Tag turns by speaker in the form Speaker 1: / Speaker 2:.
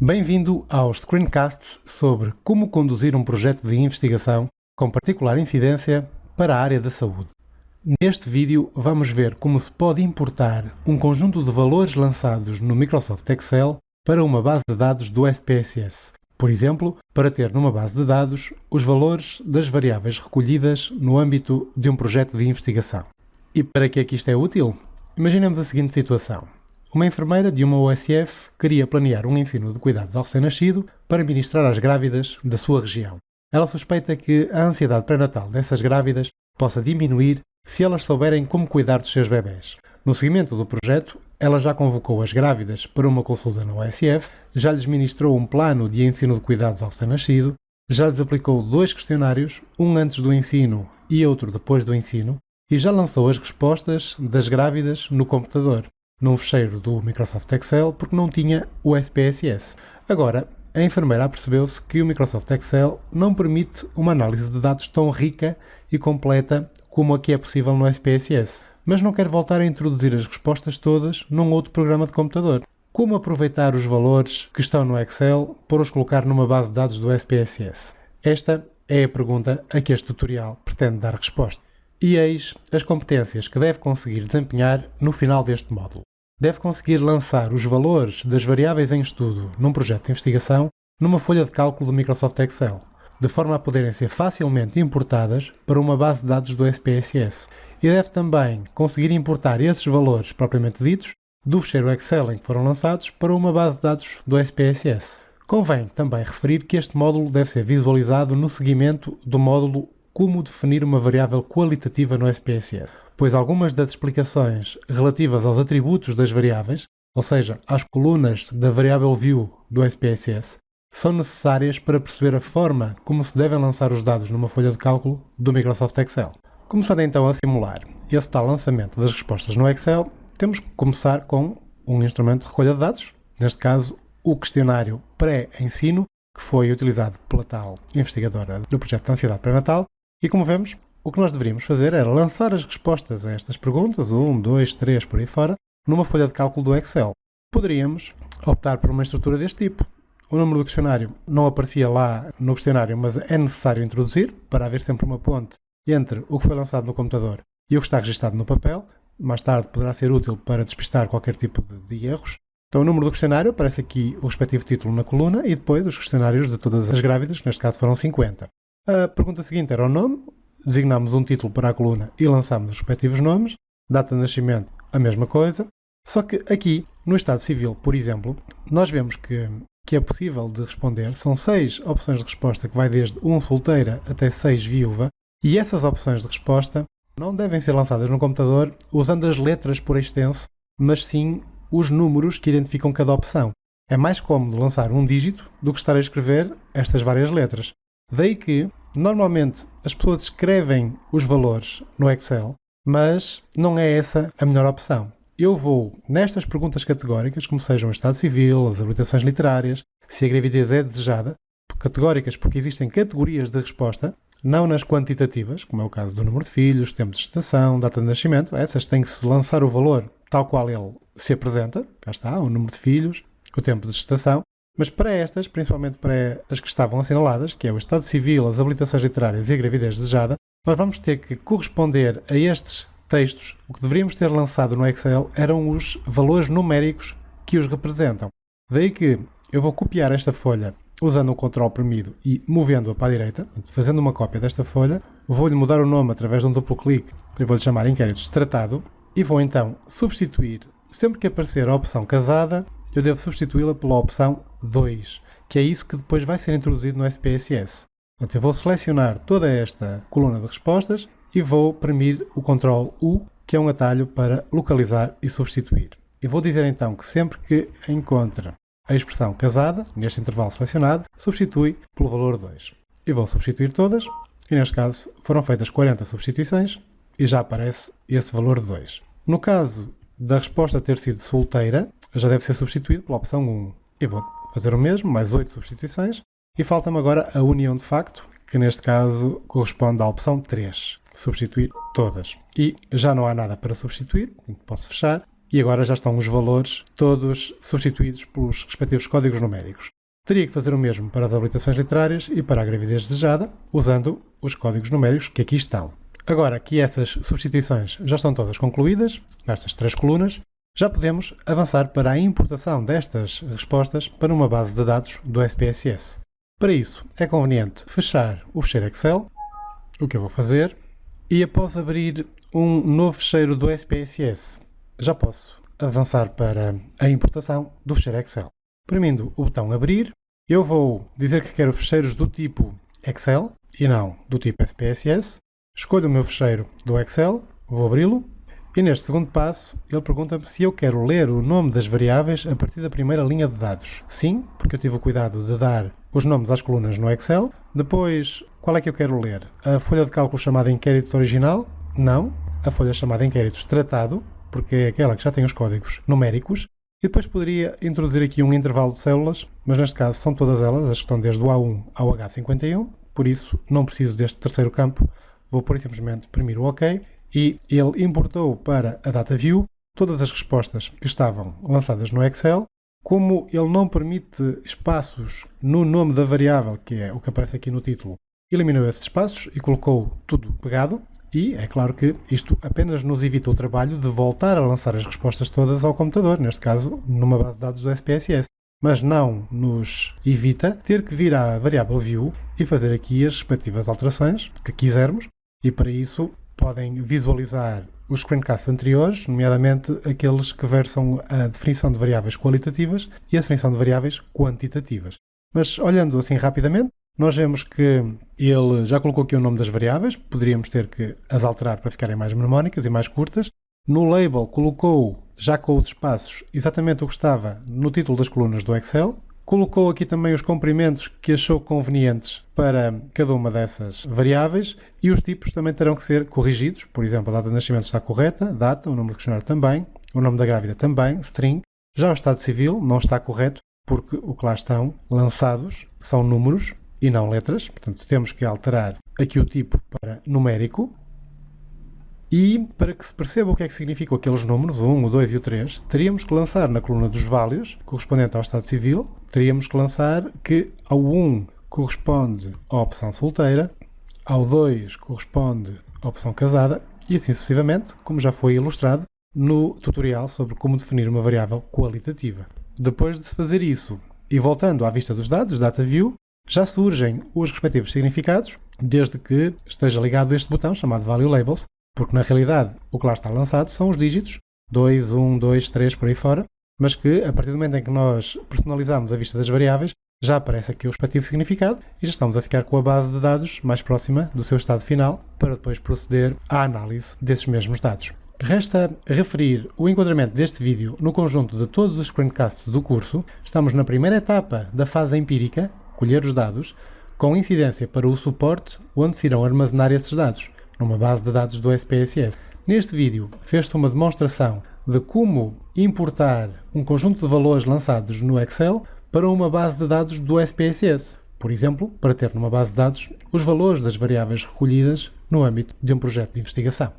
Speaker 1: Bem-vindo aos screencasts sobre como conduzir um projeto de investigação com particular incidência para a área da saúde. Neste vídeo vamos ver como se pode importar um conjunto de valores lançados no Microsoft Excel para uma base de dados do SPSS. Por exemplo, para ter numa base de dados os valores das variáveis recolhidas no âmbito de um projeto de investigação. E para que é que isto é útil? Imaginemos a seguinte situação. Uma enfermeira de uma OSF queria planear um ensino de cuidados ao recém-nascido para ministrar às grávidas da sua região. Ela suspeita que a ansiedade pré-natal dessas grávidas possa diminuir se elas souberem como cuidar dos seus bebés. No seguimento do projeto, ela já convocou as grávidas para uma consulta na OSF, já lhes ministrou um plano de ensino de cuidados ao recém-nascido, já lhes aplicou 2 questionários, um antes do ensino e outro depois do ensino, e já lançou as respostas das grávidas no computador, num fecheiro do Microsoft Excel, porque não tinha o SPSS. Agora, a enfermeira apercebeu-se que o Microsoft Excel não permite uma análise de dados tão rica e completa como a que é possível no SPSS, mas não quer voltar a introduzir as respostas todas num outro programa de computador. Como aproveitar os valores que estão no Excel para os colocar numa base de dados do SPSS? Esta é a pergunta a que este tutorial pretende dar resposta. E eis as competências que deve conseguir desempenhar no final deste módulo. Deve conseguir lançar os valores das variáveis em estudo num projeto de investigação numa folha de cálculo do Microsoft Excel, de forma a poderem ser facilmente importadas para uma base de dados do SPSS. E deve também conseguir importar esses valores propriamente ditos do fecheiro Excel em que foram lançados para uma base de dados do SPSS. Convém também referir que este módulo deve ser visualizado no seguimento do módulo Como definir uma variável qualitativa no SPSS, pois algumas das explicações relativas aos atributos das variáveis, ou seja, às colunas da variável view do SPSS, são necessárias para perceber a forma como se devem lançar os dados numa folha de cálculo do Microsoft Excel. Começando então a simular esse tal lançamento das respostas no Excel, temos que começar com um instrumento de recolha de dados, neste caso o questionário pré-ensino, que foi utilizado pela tal investigadora do projeto de ansiedade pré-natal. E como vemos, o que nós deveríamos fazer era lançar as respostas a estas perguntas, 1, 2, 3, por aí fora, numa folha de cálculo do Excel. Poderíamos optar por uma estrutura deste tipo. O número do questionário não aparecia lá no questionário, mas é necessário introduzir para haver sempre uma ponte entre o que foi lançado no computador e o que está registado no papel. Mais tarde poderá ser útil para despistar qualquer tipo de erros. Então o número do questionário aparece aqui o respectivo título na coluna e depois os questionários de todas as grávidas, que neste caso foram 50. A pergunta seguinte era o nome, designámos um título para a coluna e lançámos os respectivos nomes, data de nascimento, a mesma coisa, só que aqui, no Estado Civil, por exemplo, nós vemos que é possível de responder, são 6 opções de resposta que vai desde 1 solteira até 6 viúva, e essas opções de resposta não devem ser lançadas no computador usando as letras por extenso, mas sim os números que identificam cada opção. É mais cómodo lançar um dígito do que estar a escrever estas várias letras. Daí que, normalmente, as pessoas escrevem os valores no Excel, mas não é essa a melhor opção. Eu vou, nestas perguntas categóricas, como sejam o estado civil, as habilitações literárias, se a gravidez é desejada, categóricas porque existem categorias de resposta, não nas quantitativas, como é o caso do número de filhos, tempo de gestação, data de nascimento, essas têm que se lançar o valor tal qual ele se apresenta, cá está, o número de filhos, o tempo de gestação. Mas para estas, principalmente para as que estavam assinaladas, que é o estado civil, as habilitações literárias e a gravidez desejada, nós vamos ter que corresponder a estes textos. O que deveríamos ter lançado no Excel eram os valores numéricos que os representam. Daí que eu vou copiar esta folha usando o Ctrl oprimido e movendo-a para a direita, fazendo uma cópia desta folha, vou-lhe mudar o nome através de um duplo clique, e vou-lhe chamar inquéritos tratado, e vou então substituir, sempre que aparecer a opção casada, eu devo substituí-la pela opção 2, que é isso que depois vai ser introduzido no SPSS. Portanto, eu vou selecionar toda esta coluna de respostas e vou premir o Ctrl U, que é um atalho para localizar e substituir. E vou dizer então que sempre que encontre a expressão casada, neste intervalo selecionado, substitui pelo valor 2. E vou substituir todas, e neste caso foram feitas 40 substituições e já aparece esse valor de 2. No caso da resposta ter sido solteira, já deve ser substituído pela opção 1. E vou fazer o mesmo, mais 8 substituições. E falta-me agora a união de facto, que neste caso corresponde à opção 3. Substituir todas. E já não há nada para substituir, posso fechar. e agora já estão os valores todos substituídos pelos respectivos códigos numéricos. Teria que fazer o mesmo para as habilitações literárias e para a gravidez desejada, usando os códigos numéricos que aqui estão. Agora que essas substituições já estão todas concluídas, nestas 3 colunas, já podemos avançar para a importação destas respostas para uma base de dados do SPSS. Para isso, é conveniente fechar o fecheiro Excel, o que eu vou fazer, e após abrir um novo fecheiro do SPSS, já posso avançar para a importação do fecheiro Excel. Premindo o botão Abrir, eu vou dizer que quero fecheiros do tipo Excel e não do tipo SPSS. Escolho o meu fecheiro do Excel, vou abri-lo e neste segundo passo ele pergunta-me se eu quero ler o nome das variáveis a partir da primeira linha de dados. Sim, porque eu tive o cuidado de dar os nomes às colunas no Excel. Depois, qual é que eu quero ler? A folha de cálculo chamada Inquéritos Original? Não. A folha chamada Inquéritos Tratado, porque é aquela que já tem os códigos numéricos. E depois poderia introduzir aqui um intervalo de células, mas neste caso são todas elas, as que estão desde o A1 ao H51, por isso não preciso deste terceiro campo, vou por simplesmente imprimir o OK e ele importou para a DataView todas as respostas que estavam lançadas no Excel. Como ele não permite espaços no nome da variável, que é o que aparece aqui no título, eliminou esses espaços e colocou tudo pegado. E é claro que isto apenas nos evita o trabalho de voltar a lançar as respostas todas ao computador, neste caso numa base de dados do SPSS. Mas não nos evita ter que vir à variável view e fazer aqui as respectivas alterações que quisermos. E para isso podem visualizar os screencasts anteriores, nomeadamente aqueles que versam a definição de variáveis qualitativas e a definição de variáveis quantitativas. Mas olhando assim rapidamente, nós vemos que ele já colocou aqui o nome das variáveis, poderíamos ter que as alterar para ficarem mais mnemónicas e mais curtas. No label colocou, já com os espaços, exatamente o que estava no título das colunas do Excel. Colocou aqui também os comprimentos que achou convenientes para cada uma dessas variáveis e os tipos também terão que ser corrigidos. Por exemplo, a data de nascimento está correta, data, o número de questionário também, o nome da grávida também, string. Já o estado civil não está correto porque o que lá estão lançados são números e não letras, portanto temos que alterar aqui o tipo para numérico. E para que se perceba o que é que significam aqueles números, o 1, o 2 e o 3, teríamos que lançar na coluna dos válios, correspondente ao estado civil, teríamos que lançar que ao 1 corresponde à opção solteira, ao 2 corresponde à opção casada e assim sucessivamente, como já foi ilustrado no tutorial sobre como definir uma variável qualitativa. Depois de se fazer isso e voltando à vista dos dados, DataView, já surgem os respectivos significados, desde que esteja ligado este botão chamado Value Labels, porque na realidade o que lá está lançado são os dígitos 2, 1, 2, 3, por aí fora, mas que a partir do momento em que nós personalizamos a vista das variáveis, já aparece aqui o respectivo significado e já estamos a ficar com a base de dados mais próxima do seu estado final para depois proceder à análise desses mesmos dados. Resta referir o enquadramento deste vídeo no conjunto de todos os screencasts do curso. Estamos na primeira etapa da fase empírica, colher os dados, com incidência para o suporte onde se irão armazenar esses dados, numa base de dados do SPSS. Neste vídeo fez-se uma demonstração de como importar um conjunto de valores lançados no Excel para uma base de dados do SPSS. Por exemplo, para ter numa base de dados os valores das variáveis recolhidas no âmbito de um projeto de investigação.